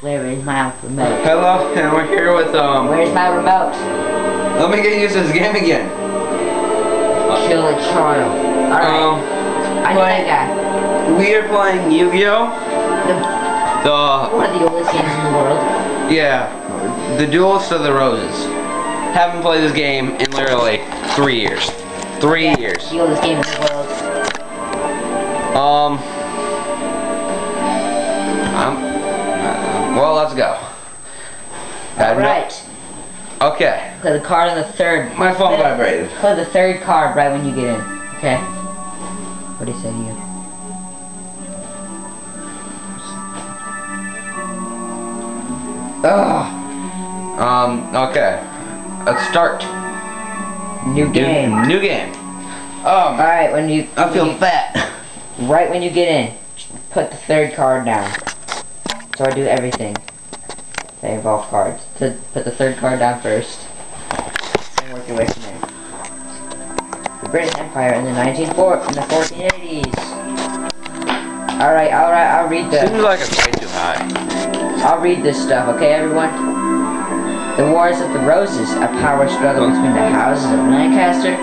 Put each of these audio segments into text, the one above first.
Where is my remote? Hello, and we're here with Where's my remote? Let me get used to this game again. Kill a child. Alright. I know that guy. We are playing Yuigoh. One of the oldest games in the world. Yeah, the Duelist of the Roses. Haven't played this game in literally 3 years. 3 years. The oldest game in the world. Well, let's go. Alright. Okay. Play the card on the third. My phone vibrated. Play the third card right when you get in. Okay? What did he say to you? Ugh. Okay. Let's start. New game. New game. Alright, when you... I feel fat. Right when you get in, put the third card down. So I do everything. They involve cards. So put the third card down first. And work your way from there. The British Empire in the 1480s. Alright, I'll read the... Seems like it's way too high. I'll read this stuff, okay everyone? The Wars of the Roses, a power struggle between the houses of Lancaster,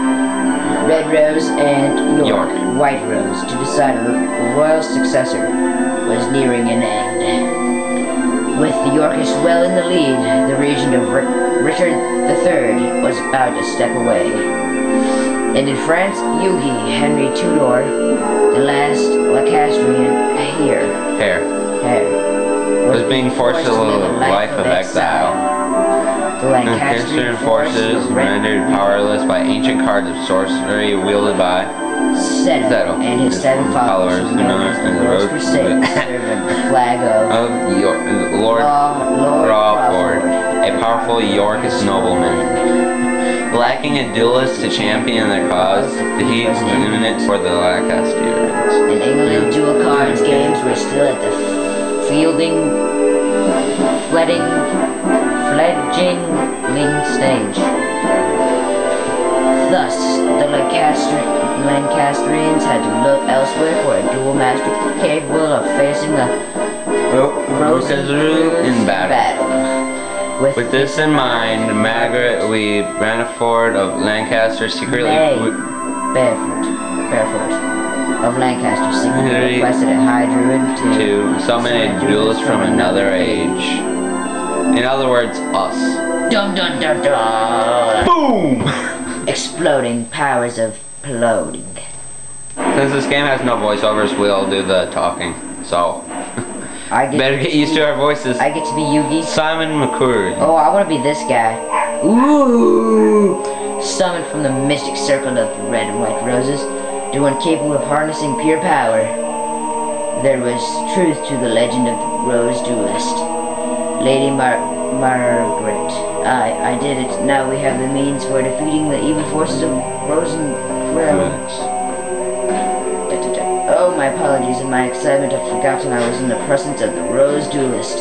Red Rose, and York, White Rose, to decide a royal successor, was nearing an end. With the Yorkists well in the lead, the regent of Richard III was about to step away. And in France, Yuigoh, Henry Tudor, the last Lancastrian heir, was being forced to live a life of exile. The Lancastrian forces rendered powerless by ancient cards of sorcery wielded by Settle and his 7 followers, known as the Rose Crusade, serving the flag of Lord Crawford, a powerful Yorkist nobleman. Lacking a duelist to champion their cause, the heat was imminent for the Lancastrians. In England, dual cards games were still at the fledgling stage. Thus, the Lancastrians had to look elsewhere for a dual master capable of facing the Roses in battle. With this in mind, Margaret Branford of Lancaster secretly Beaufort of Lancaster secretly requested a high druid to summon a duelist from another age. In other words, us. Dun dun dun dun! Boom! Exploding powers of ploding. Since this game has no voiceovers, we'll do the talking. So, better get used to our voices. I get to be Yuigoh. Simon McCurry. Oh, I want to be this guy. Ooh! Summoned from the mystic circle of the red and white roses, to one capable of harnessing pure power. There was truth to the legend of the Rose Duelist. Lady Margaret. I did it. Now we have the means for defeating the evil forces of Rosencrantz. Oh, my apologies. In my excitement, I've forgotten I was in the presence of the Rose Duelist.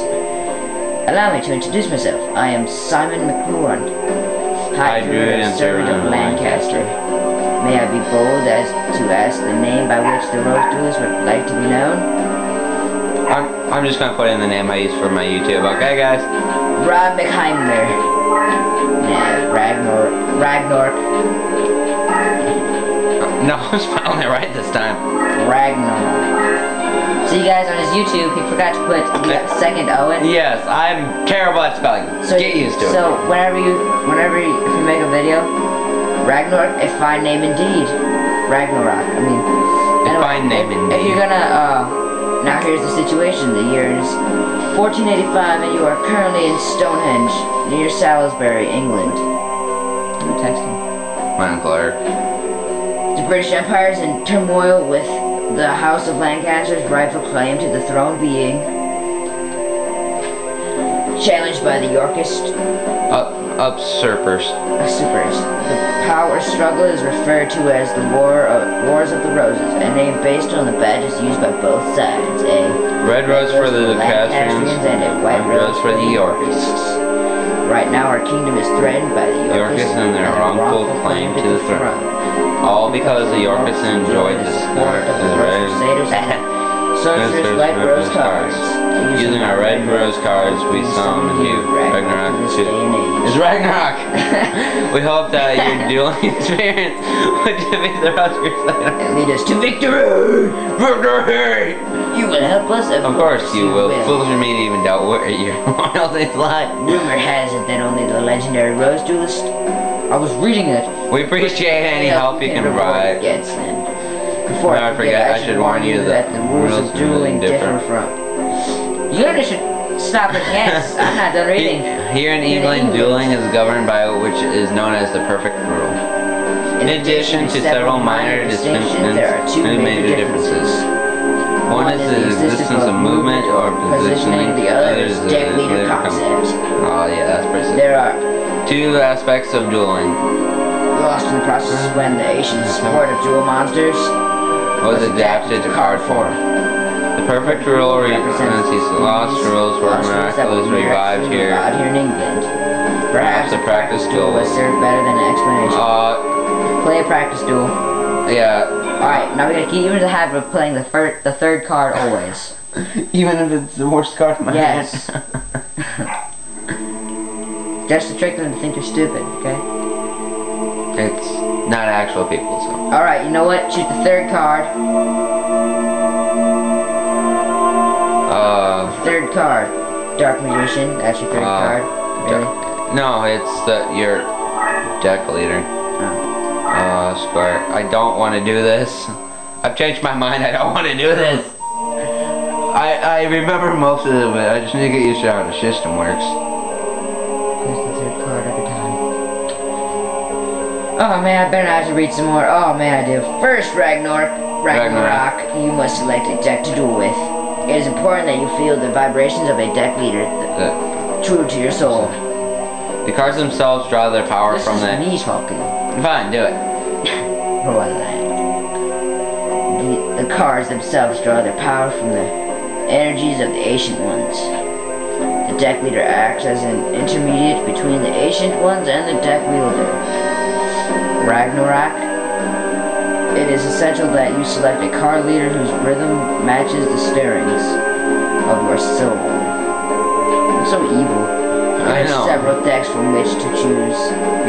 Allow me to introduce myself. I am Simon McClure, High Druid and Servant of Lancaster. May I be bold as to ask the name by which the Rose Duelist would like to be known? I'm just gonna put in the name I use for my YouTube. Okay, guys? Ragnar. Yeah, Ragnar. No, I'm spelling it right this time. Ragnar. See, guys, on his YouTube, he forgot to put the second Owen. Yes, I'm terrible at spelling. So get used to it. So if you make a video, Ragnar, a fine name indeed. Ragnarok. I mean, a fine name indeed. If you're gonna now here's the situation. The year is 1485, and you are currently in Stonehenge, near Salisbury, England. Who texted him? My Uncle Eric. The British Empire is in turmoil, with the House of Lancaster's rightful claim to the throne being challenged by the Yorkist usurpers. The power struggle is referred to as the Wars of the Roses, a name based on the badges used by both sides. A red rose for the Lancastrians and a white rose for the Yorkists. Right now our kingdom is threatened by the Yorkists and their wrongful claim to the throne. All because the Yorkists enjoyed the support of the Crusaders Sorcerer's white rose cards. Using our red rose cards, we summon you, Ragnarok. It's Ragnarok! We hope that your dueling experience would defeat the Rose Crusader. And lead us to victory! Victory! You will help us? Of course you will. Fools are me to even doubt where your loyalty's lie. Rumor has it that only the legendary Rose Duelist. I was reading it. We appreciate any help you can provide. Before I forget, I should warn you that the rules of dueling differ from... You should stop it. Yes, I'm not done reading. Here in England, dueling is governed by which is known as the perfect rule. In addition to several minor distinctions, there are two major differences. One is the existence of movement or positioning, the other is the deck leader concept. Oh yeah, that's pretty simple. There are two aspects of dueling. Lost in the process when the ancient sport of duel monsters was adapted to card form. The perfect rule represents these lost rules were miraculously revived here. In England. Perhaps a practice duel was served better than an explanation. Play a practice duel. Yeah. Alright, now we gotta keep in the habit of playing the third card always. Even if it's the worst card in my hand. Yes. Just to trick them to think you're stupid, okay? It's not actual people, so. Alright, you know what? Choose the third card. Third card. Dark Magician, that's your third card. Really? No, it's your deck leader. Oh. Square. I don't want to do this. I've changed my mind, I don't want to do this. I remember most of it, but I just need to get used to how the system works. Here's the third card every time. Oh man, I better not have to read some more. Oh man, I do. First, Ragnarok, you must select a deck to duel with. It is important that you feel the vibrations of a deck leader, true to your soul. The cards themselves draw their power from the... This is me talking. Fine, do it. What was that? The cards themselves draw their power from the energies of the ancient ones. The deck leader acts as an intermediate between the ancient ones and the deck wielder. Ragnarok. It is essential that you select a card leader whose rhythm matches the stirrings of your soul. I'm so evil. I know. There are several decks from which to choose.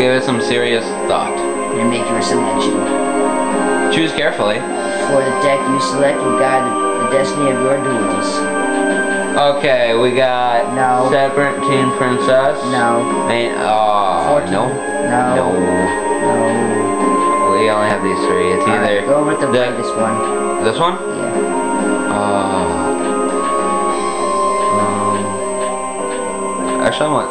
Give it some serious thought. And make your selection. Choose carefully. For the deck you select will guide the destiny of your duels. Okay, we got Serpentine Princess. No. No. We only have these three. It's either go with the latest one. This one? Yeah. Actually,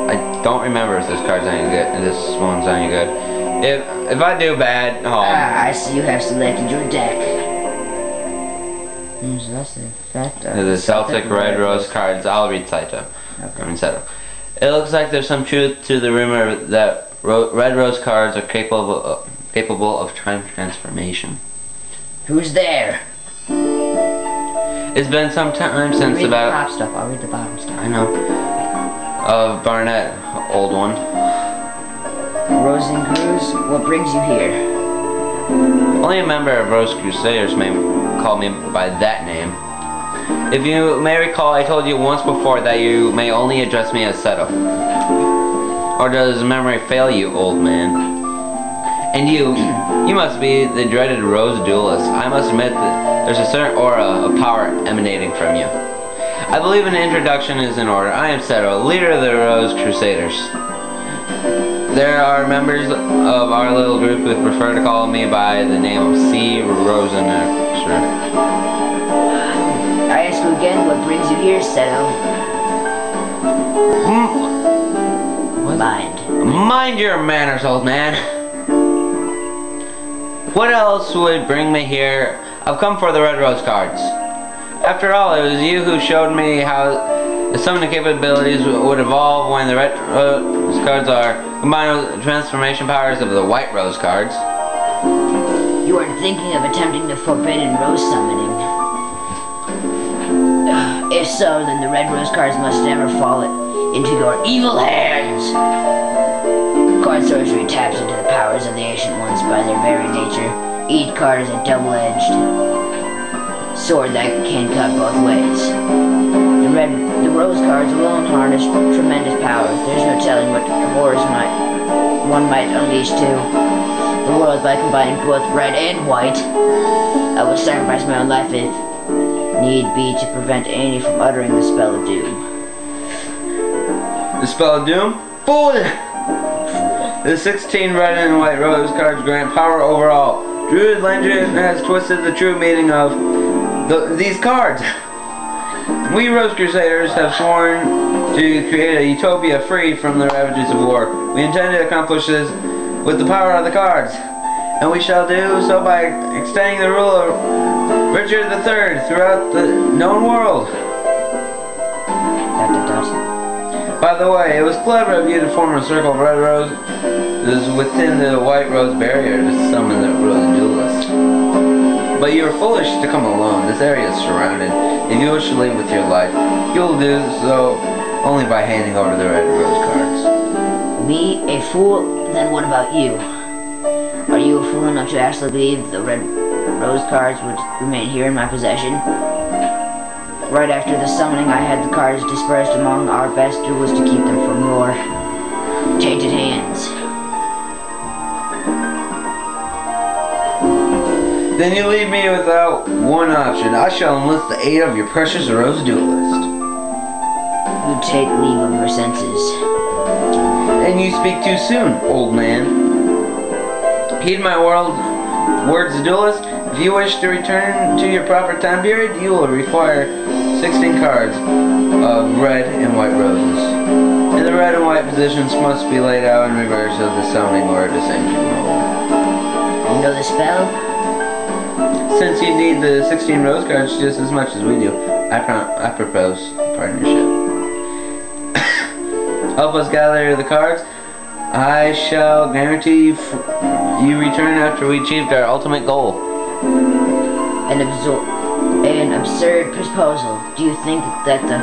I don't remember if this card's any good. This one's any good. If I do bad, I see you have selected your deck. So that's the effect of the Celtic Red Rose cards. I'll read Saito. Okay. It looks like there's some truth to the rumor that Red Rose cards are capable of time transformation. Who's there? It's been some time since read the top stuff. I'll read the bottom stuff. I know. Barnett, old one. Rose and Cruz, what brings you here? Only a member of Rose Crusaders may call me by that name. If you may recall, I told you once before that you may only address me as Seto. Or does memory fail you, old man? And you must be the dreaded Rose Duelist. I must admit that there's a certain aura of power emanating from you. I believe an introduction is in order. I am Seto, leader of the Rose Crusaders. There are members of our little group who prefer to call me by the name of C. Rosenacher. I ask you again, what brings you here, Seto? Mind your manners, old man. What else would bring me here? I've come for the Red Rose cards. After all, it was you who showed me how the summoning capabilities would evolve when the Red Rose cards are combined with the transformation powers of the White Rose cards. You are thinking of attempting the forbidden rose summoning. If so, then the Red Rose cards must never fall into your evil hands. Card sorcery taps into the powers of the ancient ones by their very nature. Each card is a double-edged sword that can cut both ways. the rose cards alone harness tremendous power. There's no telling what horrors one might unleash to the world by combining both red and white. I will sacrifice my own life if need be to prevent any from uttering the spell of doom. The spell of doom? Fool! The 16 red and white rose cards grant power over all. Druid legend has twisted the true meaning of these cards. We Rose Crusaders have sworn to create a utopia free from the ravages of war. We intend to accomplish this with the power of the cards, and we shall do so by extending the rule of Richard III throughout the known world. By the way, it was clever of you to form a circle of red roses within the white rose barrier to summon the duelist. But you are foolish to come alone. This area is surrounded. If you wish to leave with your life, you will do so only by handing over the red rose cards. Me, a fool? Then what about you? Are you a fool enough to actually believe the red rose cards would remain here in my possession? Right after the summoning, I had the cards dispersed among our best duelists to keep them from your tainted hands. Then you leave me without one option. I shall enlist the aid of your precious rose duelist. You take leave of your senses. And you speak too soon, old man. Heed my words, duelist. If you wish to return to your proper time period, you will require 16 cards of red and white roses. And the red and white positions must be laid out in reverse of the summoning or descending roll. You know the spell? Since you need the 16 rose cards just as much as we do, I propose partnership. Help us gather the cards. I shall guarantee you return after we achieved our ultimate goal. An absurd proposal. Do you think that the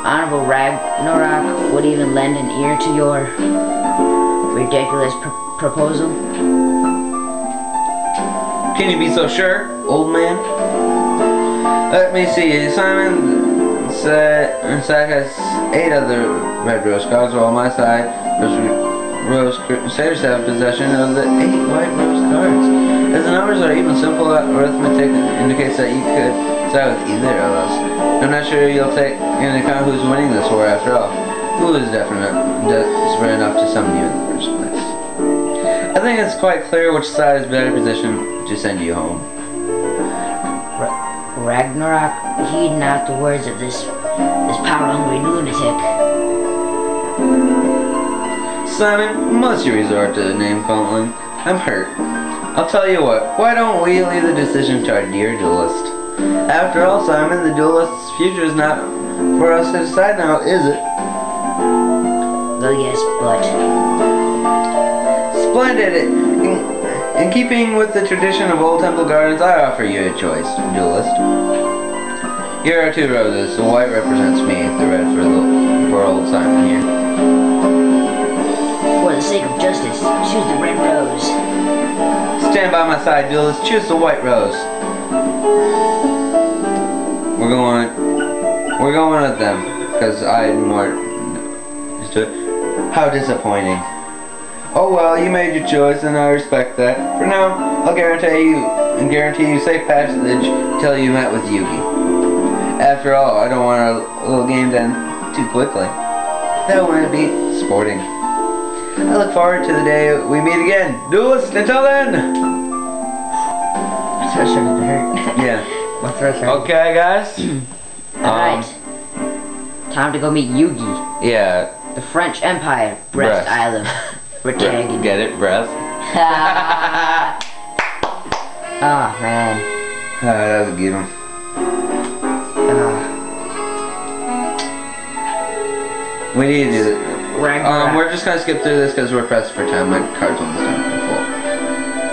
Honorable Ragnarok would even lend an ear to your ridiculous proposal? Can you be so sure, old man? Let me see. Simon Sack has 8 other red rose cards, while on my side, Rose Crusaders have possession of the 8 white rose cards. As the numbers are even, simple arithmetic indicates that you could side with either of us. I'm not sure you'll take into account who's winning this war after all. Who is desperate enough to summon you in the first place? I think it's quite clear which side is better positioned to send you home. Ragnarok, heed not the words of this power-hungry lunatic. Simon, must you resort to name calling? I'm hurt. I'll tell you what, why don't we leave the decision to our dear duelist? After all, Simon, the duelist's future is not for us to decide now, is it? Well, yes, but... Splendid! In keeping with the tradition of Old Temple Gardens, I offer you a choice, duelist. Here are 2 roses. The white represents me, the red for old Simon here. For the sake of justice, choose the red rose. Stand by my side, duelist. Choose the white rose. We're going with them, because I had more to it. How disappointing. Oh well, you made your choice, and I respect that. For now, I'll guarantee you safe passage till you met with Yugi. After all, I don't want our little game to end too quickly. That wouldn't be sporting. I look forward to the day we meet again. Duelist, until then! My throat's starting to hurt. Yeah. My throat's hurting. Okay, guys. Alright. Time to go meet Yugi. Yeah. The French Empire, Brest Island. Bretagne. Get it, breath? Oh, man. That was a good one. We need to do this. We're just gonna skip through this because we're pressed for time. My card's almost done. Full.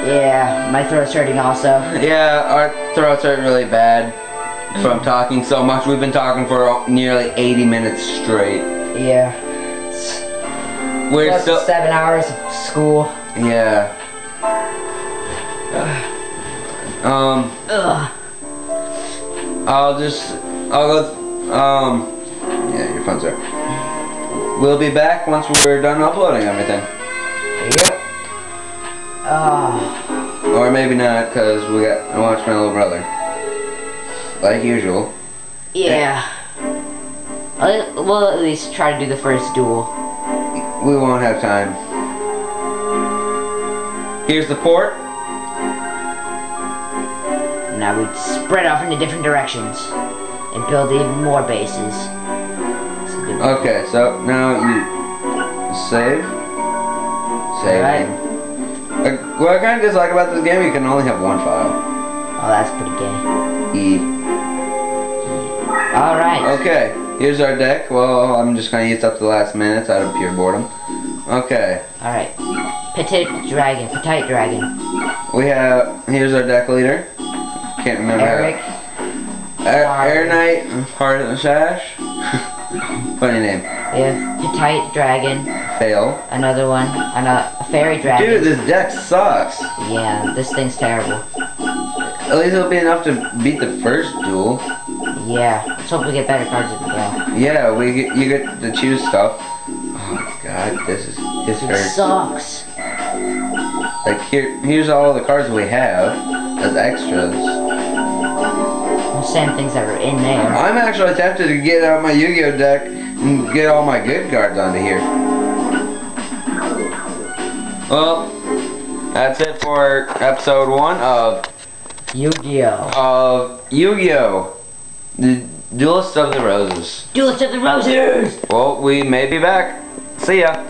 Yeah, my throat's hurting also. Yeah, our throats hurt really bad from talking so much. We've been talking for nearly 80 minutes straight. Yeah. We're plus still 7 hours of school. Yeah. I'll go. Yeah, your phone's there. We'll be back once we're done uploading everything. Yep. Or maybe not, because I watched my little brother. Like usual. Yeah. We'll at least try to do the first duel. We won't have time. Here's the port. Now we spread off into different directions and build even more bases. Okay, so now you save. Save. Alright. What I kind of dislike about this game, you can only have one file. Oh, that's pretty gay. Alright. Okay, here's our deck. Well, I'm just going to use up the last minutes out of pure boredom. Okay. Alright. Petite dragon. Here's our deck leader. Can't remember. Eric. Air Knight, part of the Sash. Funny name. We have Petite dragon. Fail. Another one. And a fairy dragon. Dude, this deck sucks. Yeah, this thing's terrible. At least it'll be enough to beat the first duel. Yeah, let's hope we get better cards as we go. Yeah, you get to choose stuff. Oh god, this It hurts. sucks. Like here's all the cards we have as extras. The same things that were in there. I'm actually tempted to get out my Yuigoh deck and get all my good cards onto here. Well, that's it for episode 1 of Yuigoh. Yuigoh, the Duelist of the Roses. Duelist of the Roses! Well, we may be back. See ya.